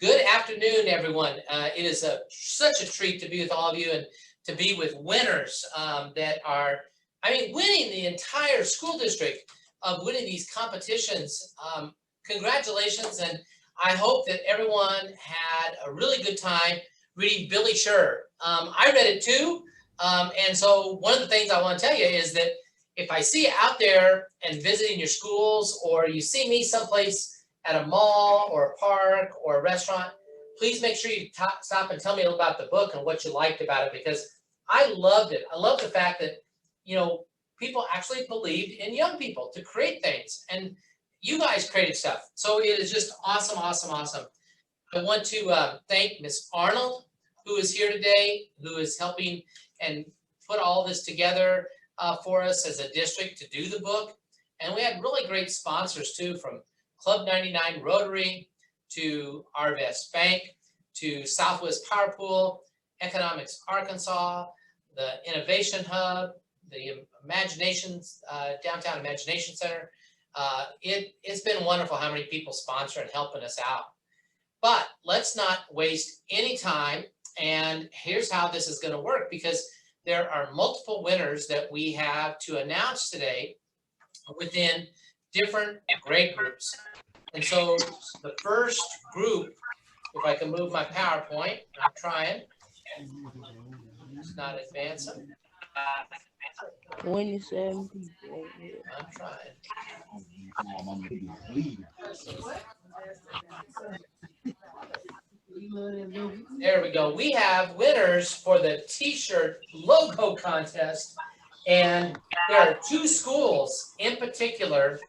Good afternoon, everyone. It is such a treat to be with all of you and to be with winners that are, winning the entire school district of winning these competitions. Congratulations, and I hope that everyone had a really good time reading Billy Sure. I read it too, and so one of the things I want to tell you is that if I see you out there and visiting your schools, or you see me someplace at a mall or a park or a restaurant, please make sure you stop and tell me about the book and what you liked about it, because I loved it. I love the fact that, people actually believed in young people to create things, and you guys created stuff. So it is just awesome, awesome, awesome. I want to thank Miss Arnold, who is here today, who is helping and put all this together for us as a district to do the book. And we had really great sponsors too, from Club 99 Rotary to Arvest Bank to Southwest Power Pool, Economics Arkansas, the Innovation Hub, the Downtown Imagination Center. It's been wonderful how many people sponsor and helping us out. But let's not waste any time. And here's how this is going to work, because there are multiple winners that we have to announce today within different grade groups. And so the first group, if I can move my PowerPoint, I'm trying. It's not advancing. 27 people. I'm trying. There we go. We have winners for the T-shirt logo contest, and there are two schools in particular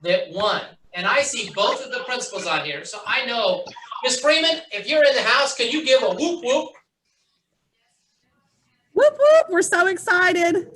that won. And I see both of the principals on here, so I know. Ms. Freeman, if you're in the house, can you give a whoop whoop? Whoop whoop, we're so excited.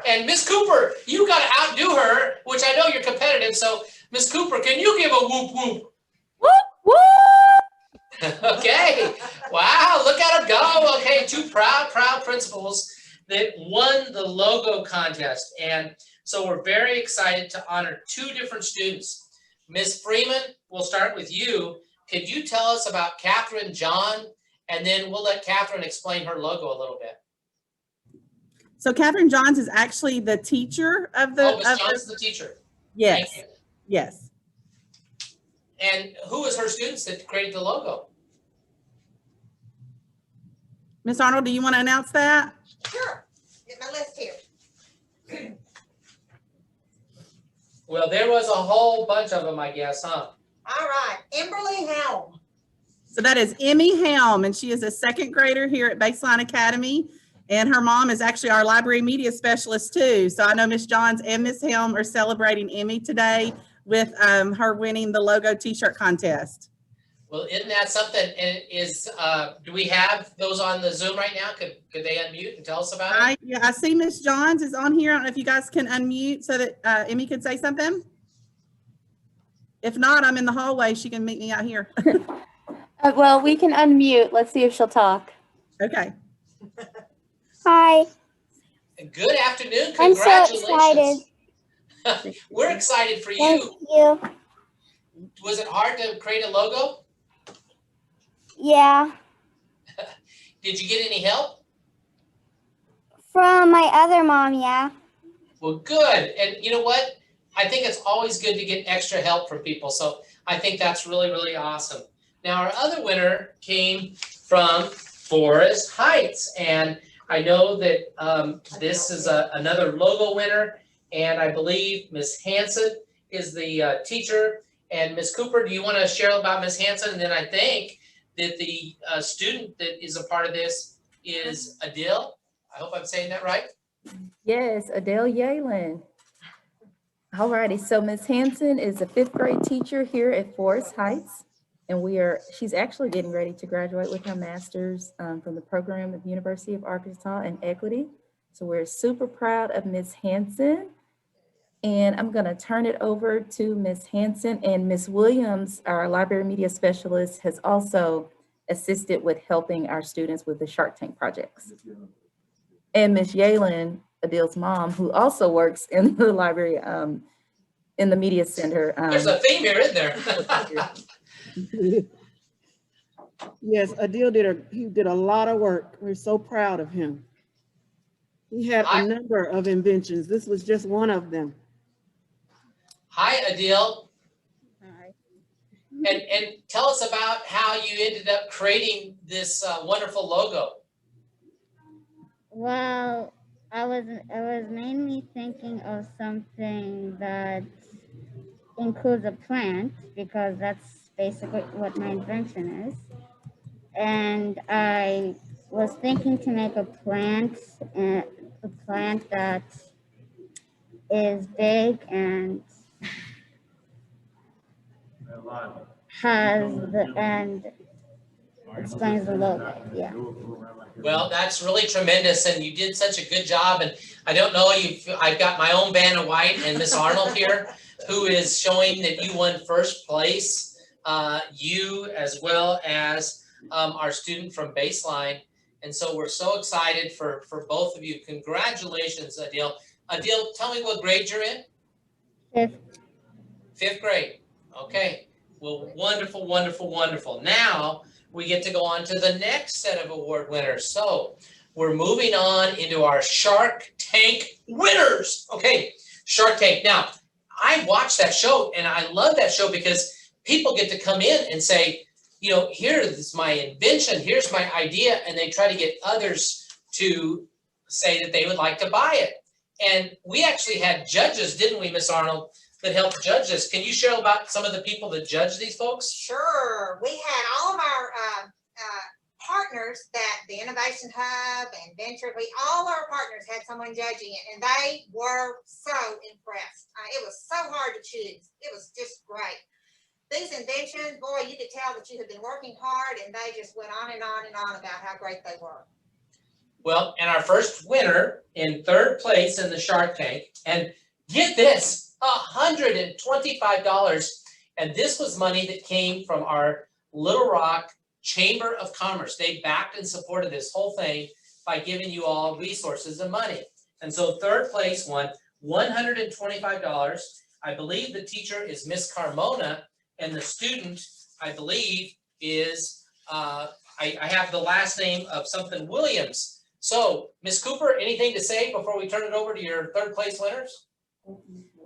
And Ms. Cooper, you got to outdo her, which I know you're competitive. So Ms. Cooper, can you give a whoop whoop? Whoop whoop. Okay. Wow, look at them go. Okay, two proud principals that won the logo contest. And so we're very excited to honor two different students. Ms. Freeman, we'll start with you. Could you tell us about Catherine John? And then we'll let Catherine explain her logo a little bit. So Catherine Johns is actually the teacher of the. Oh, Ms. John's the teacher. Yes. Yes. And who was her students that created the logo? Miss Arnold, do you want to announce that? Sure. Get my list here. Well, there was a whole bunch of them, I guess, huh? All right. Emberly Helm. So that is Emmy Helm, and she is a second grader here at Baseline Academy. And her mom is actually our library media specialist too. So I know Miss Johns and Miss Helm are celebrating Emmy today with her winning the logo T-shirt contest. Well, isn't that something? Do we have those on the Zoom right now? Could they unmute and tell us about it? Yeah, I see Miss Johns is on here. I don't know if you guys can unmute so that Emmy could say something. If not, I'm in the hallway. She can meet me out here. Well, we can unmute. Let's see if she'll talk. Okay. Hi. Good afternoon. I'm so Congratulations. excited. We're excited for Thank you. you. Was it hard to create a logo? Yeah. Did you get any help? From my other mom, yeah. Well, good. And you know what? I think it's always good to get extra help from people. So I think that's really, really awesome. Now, our other winner came from Forest Heights. And I know that this is another logo winner. And I believe Ms. Hanson is the teacher. And Ms. Cooper, do you want to share about Ms. Hanson? And then I think that the student that is a part of this is Adele. I hope I'm saying that right. Yes, Adele Yalen. All righty, so Ms. Hanson is a 5th grade teacher here at Forest Heights, and she's actually getting ready to graduate with her master's from the program at the University of Arkansas in Equity. So we're super proud of Ms. Hanson, and I'm gonna turn it over to Ms. Hanson, and Ms. Williams, our library media specialist, has also assisted with helping our students with the Shark Tank projects. And Ms. Yalen, Adele's mom, who also works in the library, in the media center. There's a theme here, isn't there? Yes, Adil he did a lot of work. We're so proud of him. He had a number of inventions. This was just one of them. Hi, Adil. Hi. And tell us about how you ended up creating this wonderful logo. Well, I was mainly thinking of something that includes a plant because that's basically what my invention is. And I was thinking to make a plant that is big and explains the logo. Yeah. Well, that's really tremendous, and you did such a good job. And I don't know, I've got my own band of white and Miss Arnold here, who is showing that you won first place. You as well as our student from Baseline. And so we're so excited for both of you. Congratulations, Adil. Adil, tell me what grade you're in? Fifth. Fifth grade. Okay. Well, wonderful, wonderful, wonderful. Now we get to go on to the next set of award winners. So we're moving on into our Shark Tank winners. Okay, Shark Tank. Now, I watched that show and I love that show because people get to come in and say, you know, here's my invention, here's my idea, and they try to get others to say that they would like to buy it. And we actually had judges, didn't we, Miss Arnold, that helped judge this. Can you share about some of the people that judge these folks? Sure. We had all of our partners, that the Innovation Hub and Venture, all our partners had someone judging it, and they were so impressed. It was so hard to choose. It was just great. These inventions, boy, you could tell that you had been working hard, and they just went on and on and on about how great they were. Well, and our first winner in third place in the Shark Tank, and get this, $125. And this was money that came from our Little Rock Chamber of Commerce. They backed and supported this whole thing by giving you all resources and money. And so third place won $125. I believe the teacher is Miss Carmona, and the student, I believe, is, I have the last name of something Williams. So, Miss Cooper, anything to say before we turn it over to your third place winners?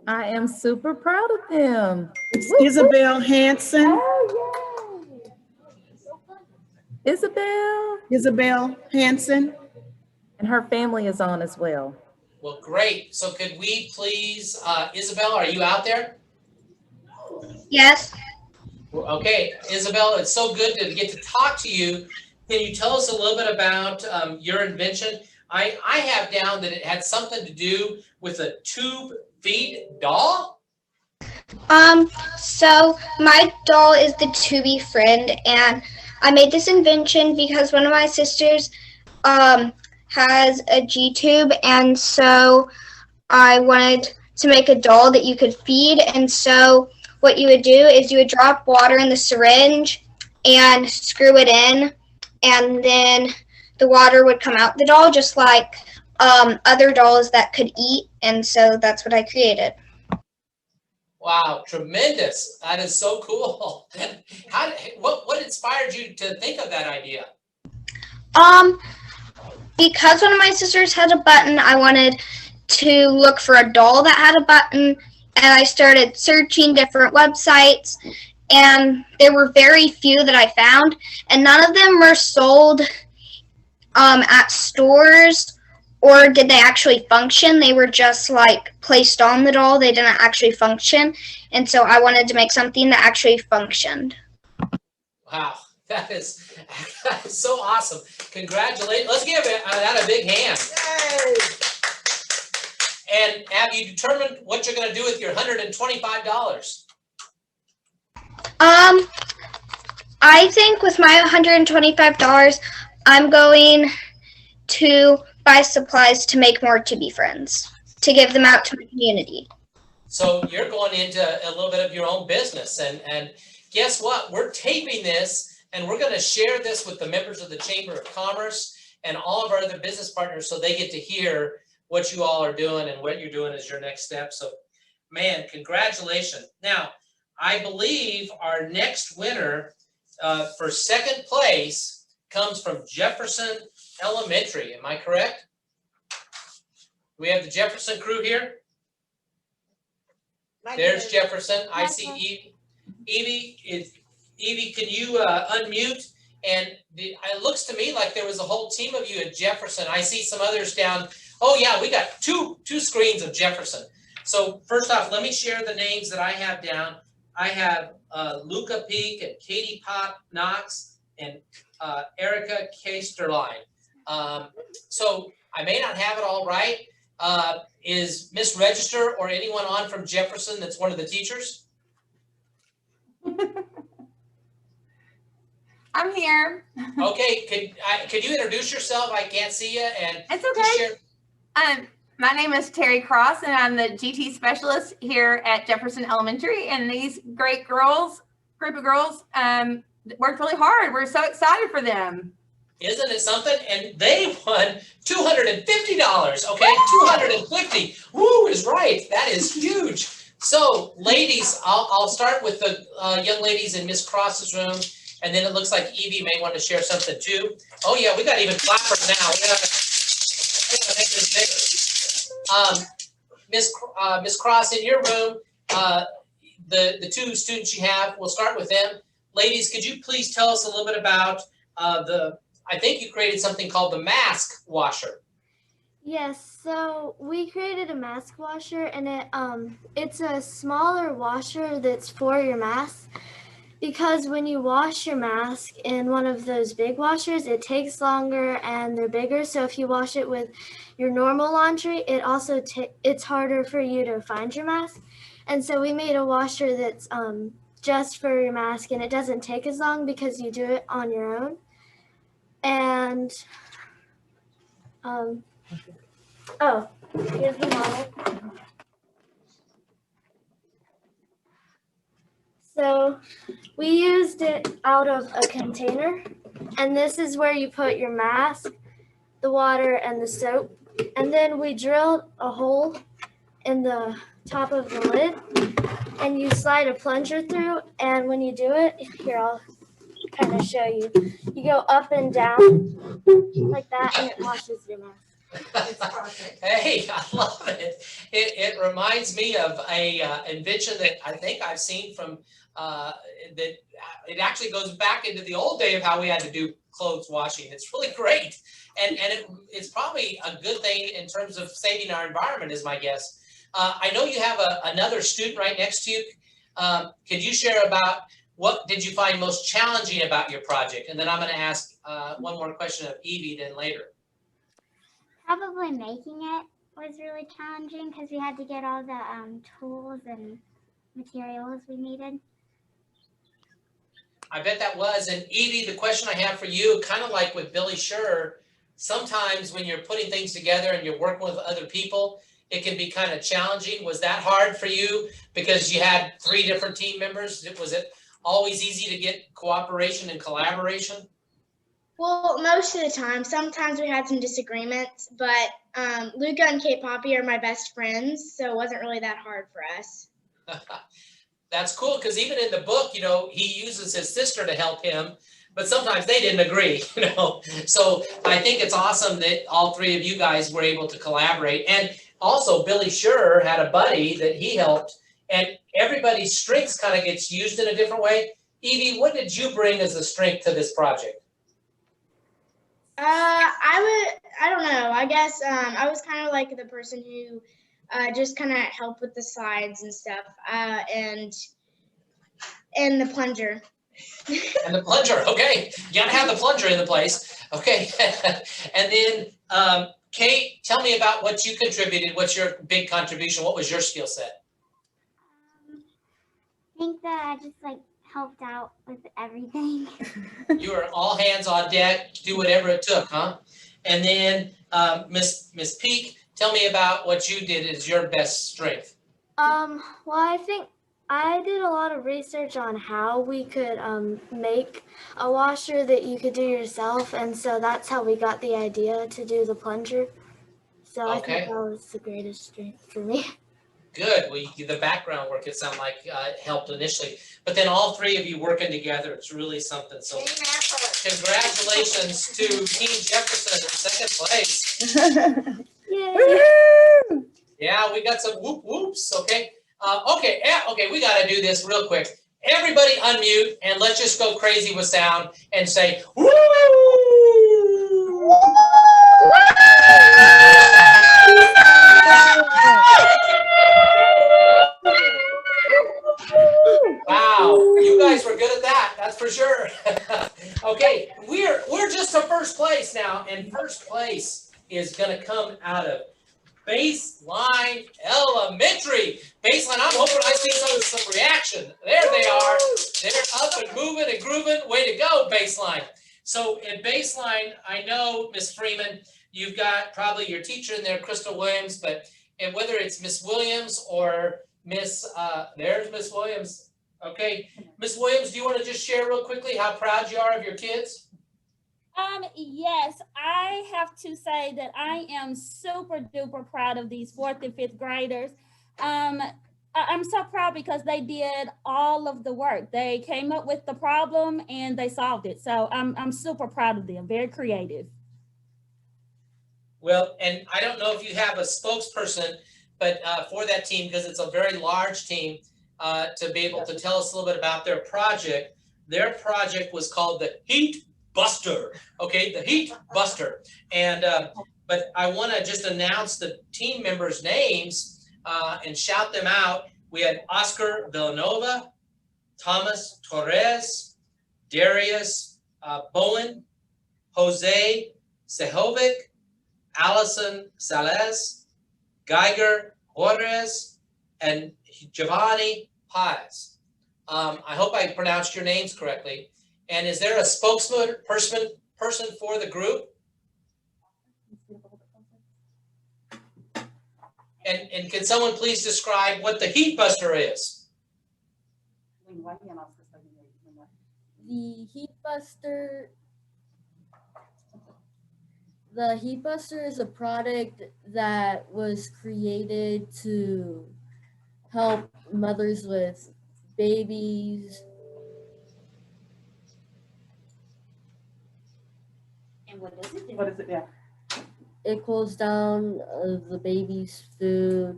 I am super proud of them. It's Isabel Hanson. Oh, yay. Isabel Hanson. And her family is on as well. Well, great. So could we please, Isabel, are you out there? Yes. Okay, Isabel, it's so good to get to talk to you. Can you tell us a little bit about your invention? I have down that it had something to do with a tube feed doll? So my doll is the Tubi friend, and I made this invention because one of my sisters has a G-tube, and so I wanted to make a doll that you could feed. And so what you would do is you would drop water in the syringe and screw it in, and then the water would come out the doll just like other dolls that could eat. And so that's what I created. Wow, tremendous. That is so cool. What inspired you to think of that idea? Because one of my sisters had a button, I wanted to look for a doll that had a button, and I started searching different websites, and there were very few that I found, and none of them were sold at stores, or did they actually function? They were just like placed on the doll. They didn't actually function, and so I wanted to make something that actually functioned. Wow, that is so awesome. Congratulations. Let's give that a big hand. Yay! And have you determined what you're going to do with your $125? I think with my $125, I'm going to buy supplies to make more To Be Friends, to give them out to my community. So you're going into a little bit of your own business, and guess what? We're taping this, and we're going to share this with the members of the Chamber of Commerce and all of our other business partners, so they get to hear what you all are doing and what you're doing as your next step. So, man, congratulations. Now, I believe our next winner for second place comes from Jefferson Elementary. Am I correct? We have the Jefferson crew here. There's Jefferson. I see Evie. Evie, can you unmute? And it looks to me like there was a whole team of you at Jefferson. I see some others down. Oh yeah, we got two screens of Jefferson. So first off, let me share the names that I have down. I have Luca Peak and Katie Pop Knox and Erica Kasterline. So I may not have it all right. Is Miss Register or anyone on from Jefferson that's one of the teachers? I'm here. Okay, could you introduce yourself? I can't see you, and It's okay. My name is Terry Cross, and I'm the GT specialist here at Jefferson Elementary. And these great girls, group of girls, worked really hard. We're so excited for them. Isn't it something? And they won $250. Okay, $250. Woo is right. That is huge. So, ladies, I'll start with the young ladies in Miss Cross's room, and then it looks like Evie may want to share something too. Oh yeah, we got even clappers now. We gotta make this bigger. Miss Cross, in your room, the two students you have, we'll start with them. Ladies, could you please tell us a little bit about I think you created something called the mask washer. Yes, so we created a mask washer, and it's a smaller washer that's for your mask, because when you wash your mask in one of those big washers, it takes longer and they're bigger. So if you wash it with your normal laundry, it's harder for you to find your mask. And so we made a washer that's just for your mask, and it doesn't take as long because you do it on your own. And here's the model. So we used it out of a container, and this is where you put your mask, the water, and the soap. And then we drilled a hole in the top of the lid, and you slide a plunger through, and when you do it, here, I'll kind of show you. You go up and down like that, and it washes your mask. Hey, I love it. It reminds me of a invention that I think I've seen from that it actually goes back into the old day of how we had to do clothes washing. It's really great, and it's probably a good thing in terms of saving our environment, is my guess. I know you have another student right next to you. Could you share about what did you find most challenging about your project? And then I'm going to ask one more question of Evie then later. Probably making it was really challenging because we had to get all the tools and materials we needed. I bet that was. And Evie, the question I have for you, kind of like with Billy Scherr, sometimes when you're putting things together and you're working with other people, it can be kind of challenging. Was that hard for you because you had 3 different team members? Was it always easy to get cooperation and collaboration? Well, most of the time. Sometimes we had some disagreements, but Luca and Kate Poppy are my best friends, so it wasn't really that hard for us. That's cool, because even in the book, you know, he uses his sister to help him, but sometimes they didn't agree, you know. So I think it's awesome that all 3 of you guys were able to collaborate. And also Billy Scherr had a buddy that he helped, and everybody's strengths kind of gets used in a different way. Evie, what did you bring as a strength to this project? I don't know. I guess I was kind of like the person who just kind of helped with the slides and stuff, and the plunger. And the plunger, okay. You gotta have the plunger in the place. Okay. And then Kate, tell me about what you contributed. What's your big contribution? What was your skill set? I think that I just helped out with everything. You were all hands on deck, do whatever it took, huh? And then Miss Peak, tell me about what you did as your best strength. Well, I think I did a lot of research on how we could make a washer that you could do yourself, and so that's how we got the idea to do the plunger. So I think that was the greatest strength for me. Good. Well, the background work, it sounded like helped initially. but then all three of you working together, it's really something. So Team effort. congratulations to Team Jefferson in second place. Woohoo! Yeah, we got some whoop whoops, okay? Okay, we gotta do this real quick. Everybody unmute and let's just go crazy with sound and say, woo! Wow, you guys were good at that, that's for sure. Okay, we're just to first place now, and first place is gonna come out of Baseline Elementary. Baseline, I'm hoping I see some reaction. There they are. They're up and moving and grooving. Way to go, Baseline. So in Baseline, I know, Miss Freeman, you've got probably your teacher in there, Crystal Williams, but and whether it's Miss Williams or there's Miss Williams. Okay, Miss Williams, do you want to just share real quickly how proud you are of your kids? Yes, I have to say that I am super duper proud of these 4th and 5th graders. I'm so proud because they did all of the work. They came up with the problem and they solved it. So I'm super proud of them. Very creative. Well, and I don't know if you have a spokesperson, but for that team, because it's a very large team, to be able to tell us a little bit about their project. Their project was called the Heat Buster. Okay, the Heat Buster. And but I want to just announce the team members' names and shout them out. We had Oscar Villanova, Thomas Torres, Darius Bowen, Jose Sejovic, Allison Sales, Geiger Juarez, and Giovanni Paz. I hope I pronounced your names correctly. And is there a person for the group? And can someone please describe what the Heat Buster is? The Heat Buster is a product that was created to help mothers with babies. And what is it? What is it? Yeah. It cools down the baby's food.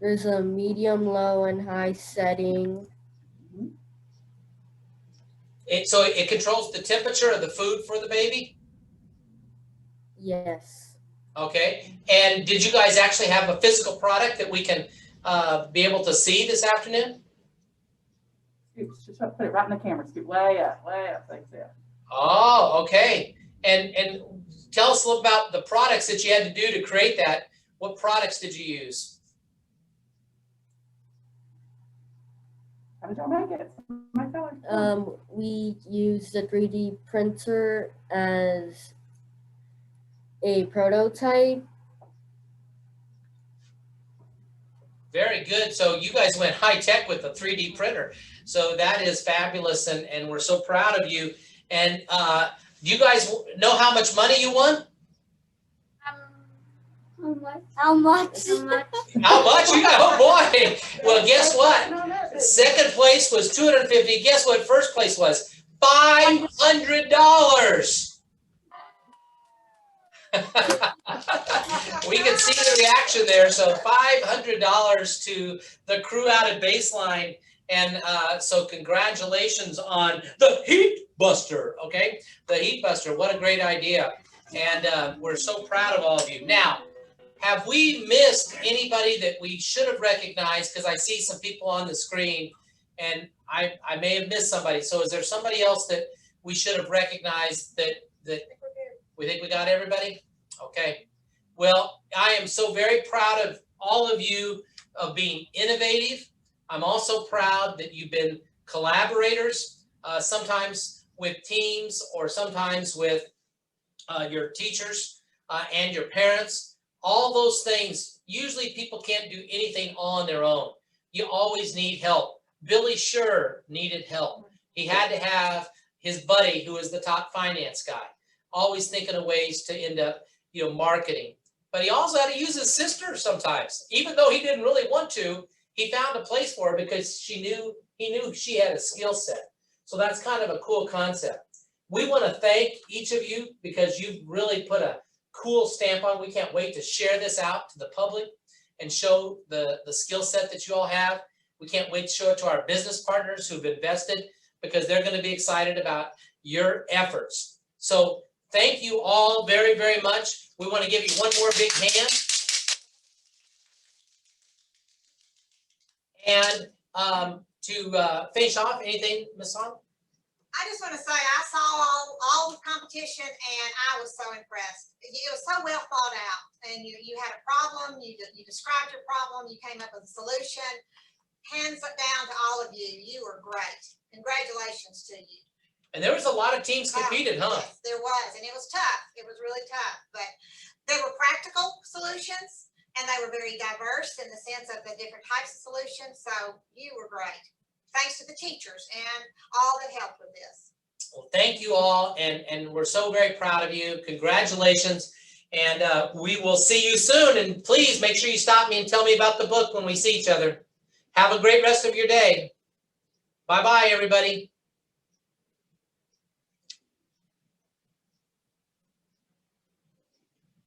There's a medium, low, and high setting. So it controls the temperature of the food for the baby? Yes. Okay. And did you guys actually have a physical product that we can be able to see this afternoon? Just put it right in the camera. Scoot way up, like that. Oh, okay. And tell us a little about the products that you had to do to create that. What products did you use? How did y'all make it? My color. We used a 3D printer as a prototype. Very good. So you guys went high tech with the 3D printer. So that is fabulous, and we're so proud of you. And do you guys know how much money you won? How much? How much? You got, oh boy. Well, guess what? Second place was $250. Guess what first place was? $500. We can see the reaction there. So $500 to the crew out at Baseline. And so congratulations on the Heat Buster, okay? The Heat Buster, what a great idea. And we're so proud of all of you. Now, have we missed anybody that we should have recognized? Because I see some people on the screen and I may have missed somebody. So is there somebody else that we should have recognized that we think we got everybody? Okay. Well, I am so very proud of all of you of being innovative. I'm also proud that you've been collaborators, sometimes with teams or sometimes with your teachers and your parents. All those things, usually people can't do anything on their own. You always need help. Billy Sure needed help. He had to have his buddy who is the top finance guy, always thinking of ways to end up, marketing. But he also had to use his sister sometimes, even though he didn't really want to. He found a place for her because she knew He knew she had a skill set. So that's kind of a cool concept. We want to thank each of you because you've really put a cool stamp on. We can't wait to share this out to the public and show the skill set that you all have. We can't wait to show it to our business partners who've invested because they're going to be excited about your efforts. So thank you all very, very much. We want to give you one more big hand. And to finish off, anything, Ms. Song? I just want to say, I saw all the competition and I was so impressed. It was so well thought out, and you had a problem, you described your problem, you came up with a solution. Hands down to all of you. You were great. Congratulations to you. And there was a lot of teams competed, huh? Yes, there was, and it was tough. It was really tough, but they were practical solutions and they were very diverse in the sense of the different types of solutions. So you were great. Thanks to the teachers and all that helped with this. Well, thank you all, and we're so very proud of you. Congratulations, and we will see you soon. And please make sure you stop me and tell me about the book when we see each other. Have a great rest of your day. Bye-bye, everybody.